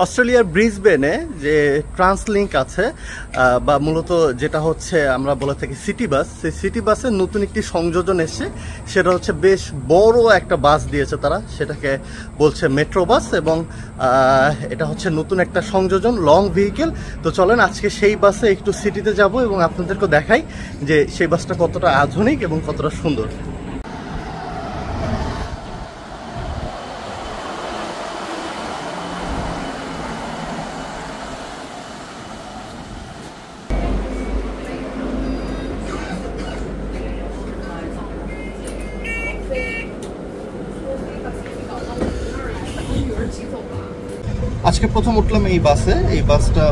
অস্ট্রেলিয়ার ব্রিসবেনে যে ট্রান্সলিংক আছে বা মূলত যেটা হচ্ছে আমরা বলে থাকি সিটি বাস, সেই সিটি বাসের নতুন একটি সংযোজন এসছে। সেটা হচ্ছে বেশ বড় একটা বাস দিয়েছে তারা, সেটাকে বলছে মেট্রো বাস, এবং এটা হচ্ছে নতুন একটা সংযোজন, লং ভেহিকেল। তো চলেন আজকে সেই বাসে একটু সিটিতে যাব এবং আপনাদেরকে দেখাই যে সেই বাসটা কতটা আধুনিক এবং কতটা সুন্দর। আজকে প্রথম উঠলাম এই বাসে। এই বাসটা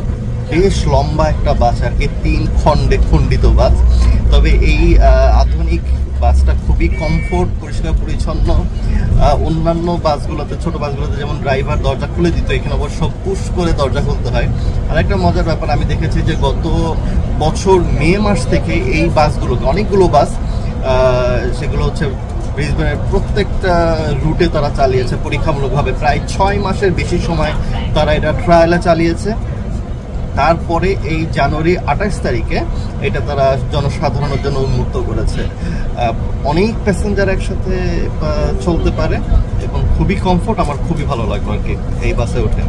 বেশ লম্বা একটা বাস আর কি, 3 খণ্ডে খণ্ডিত বাস। তবে এই আধুনিক বাসটা খুবই কমফোর্ট, পরিষ্কার পরিচ্ছন্ন। অন্যান্য বাসগুলোতে, ছোট বাসগুলোতে যেমন ড্রাইভার দরজা খুলে দিত, এখানে অবশ্য পুশ করে দরজা খুলতে হয়। আর একটা মজার ব্যাপার আমি দেখেছি যে গত বছর মে মাস থেকে এই বাসগুলোকে, অনেকগুলো বাস সেগুলো হচ্ছে ব্রিসবেনের প্রত্যেকটা রুটে তারা চালিয়েছে পরীক্ষামূলকভাবে। প্রায় 6 মাসের বেশি সময় তারা এটা ট্রায়ালে চালিয়েছে। তারপরে এই জানুয়ারি 28 তারিখে এটা তারা জনসাধারণের জন্য উন্মুক্ত করেছে। অনেক প্যাসেঞ্জার একসাথে চলতে পারে এবং খুবই কমফোর্ট। আমার খুবই ভালো লাগলো আর কি এই বাসে উঠে।